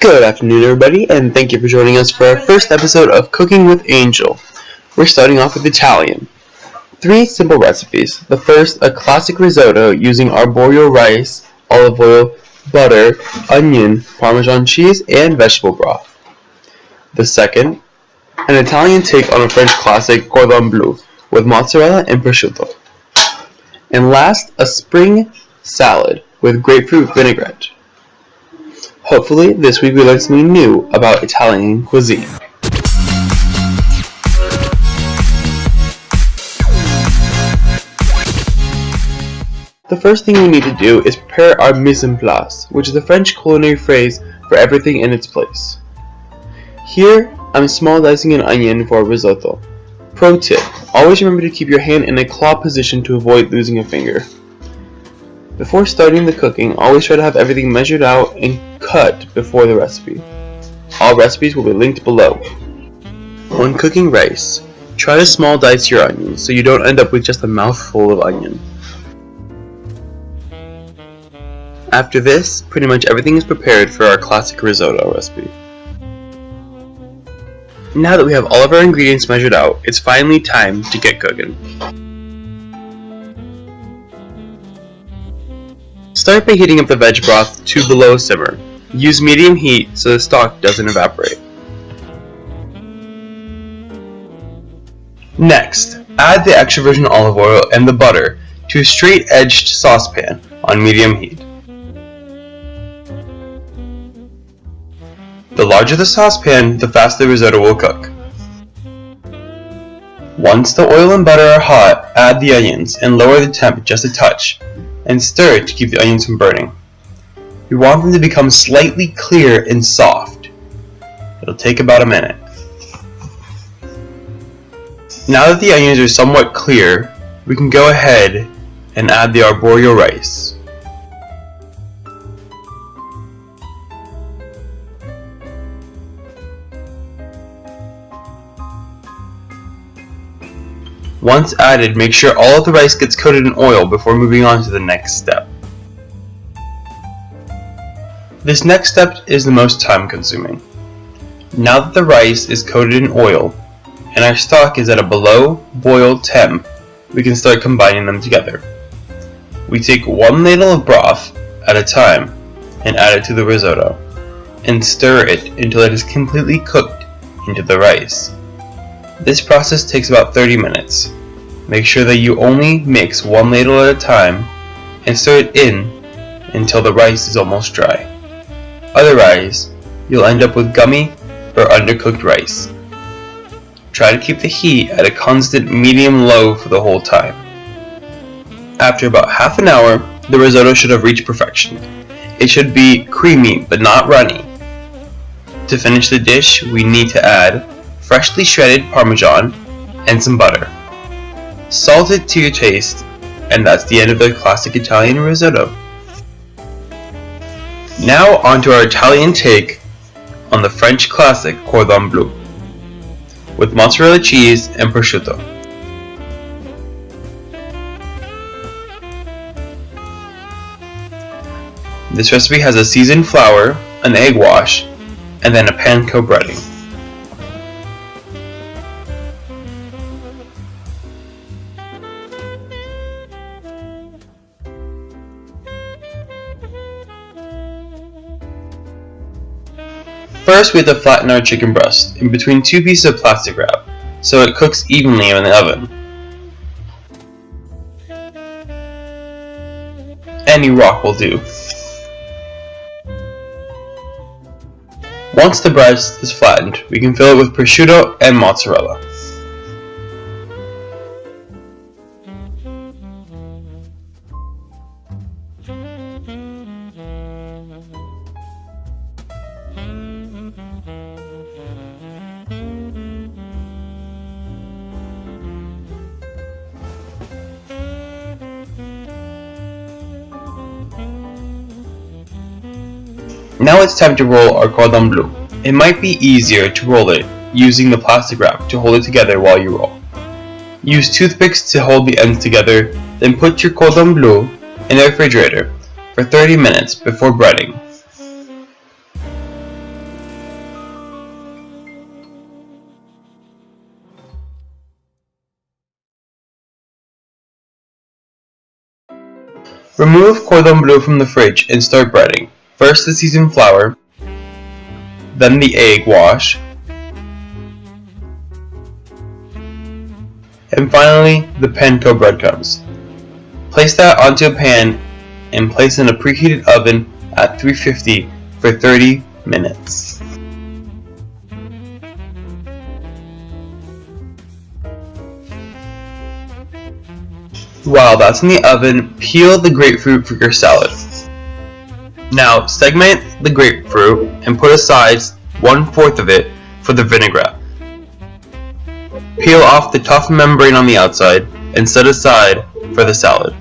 Good afternoon, everybody, and thank you for joining us for our first episode of Cooking with Angel. We're starting off with Italian. 3 simple recipes. The first, a classic risotto using arborio rice, olive oil, butter, onion, Parmesan cheese, and vegetable broth. The second, an Italian take on a French classic cordon bleu with mozzarella and prosciutto. And last, a spring salad with grapefruit vinaigrette. Hopefully, this week we learned something new about Italian cuisine. The first thing we need to do is prepare our mise en place, which is the French culinary phrase for everything in its place. Here, I'm small dicing an onion for a risotto. Pro tip, always remember to keep your hand in a claw position to avoid losing a finger. Before starting the cooking, always try to have everything measured out and cut before the recipe. All recipes will be linked below. When cooking rice, try to small dice your onions so you don't end up with just a mouthful of onion. After this, pretty much everything is prepared for our classic risotto recipe. Now that we have all of our ingredients measured out, it's finally time to get cooking. Start by heating up the veg broth to below simmer. Use medium heat so the stock doesn't evaporate. Next, add the extra virgin olive oil and the butter to a straight-edged saucepan on medium heat. The larger the saucepan, the faster the risotto will cook. Once the oil and butter are hot, add the onions and lower the temp just a touch, and stir it to keep the onions from burning. You want them to become slightly clear and soft. It'll take about a minute. Now that the onions are somewhat clear, we can go ahead and add the arborio rice. Once added, make sure all of the rice gets coated in oil before moving on to the next step. This next step is the most time consuming. Now that the rice is coated in oil and our stock is at a below boil temp, we can start combining them together. We take 1 ladle of broth at a time and add it to the risotto and stir it until it is completely cooked into the rice. This process takes about 30 minutes. Make sure that you only mix 1 ladle at a time and stir it in until the rice is almost dry. Otherwise, you'll end up with gummy or undercooked rice. Try to keep the heat at a constant medium-low for the whole time. After about half an hour, the risotto should have reached perfection. It should be creamy but not runny. To finish the dish, we need to add freshly shredded Parmesan and some butter. Salt it to your taste, and that's the end of the classic Italian risotto. Now onto our Italian take on the French classic cordon bleu with mozzarella cheese and prosciutto. This recipe has a seasoned flour, an egg wash, and then a panko breading. First, we have to flatten our chicken breast in between 2 pieces of plastic wrap so it cooks evenly in the oven. Any rock will do. Once the breast is flattened, we can fill it with prosciutto and mozzarella. Now it's time to roll our cordon bleu. It might be easier to roll it using the plastic wrap to hold it together while you roll. Use toothpicks to hold the ends together, then put your cordon bleu in the refrigerator for 30 minutes before breading. Remove cordon bleu from the fridge and start breading. First the seasoned flour, then the egg wash, and finally the panko breadcrumbs. Place that onto a pan and place in a preheated oven at 350 for 30 minutes. While that's in the oven, peel the grapefruit for your salad. Now segment the grapefruit and put aside 1/4 of it for the vinaigrette. Peel off the tough membrane on the outside and set aside for the salad.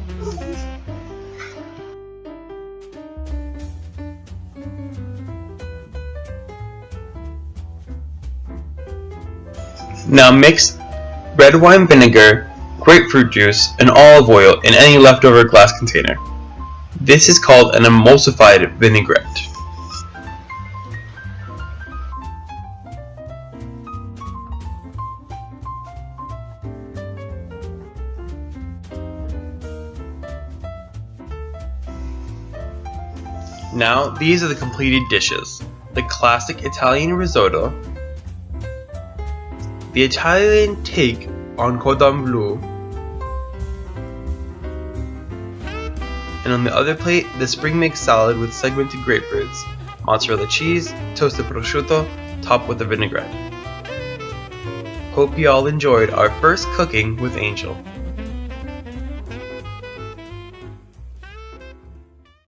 Now mix red wine vinegar, grapefruit juice, and olive oil in any leftover glass container. This is called an emulsified vinaigrette. Now these are the completed dishes: the classic Italian risotto, the Italian take on cordon bleu, and on the other plate, the spring mix salad with segmented grapefruits, mozzarella cheese, toasted prosciutto, topped with a vinaigrette. Hope you all enjoyed our first cooking with Angel.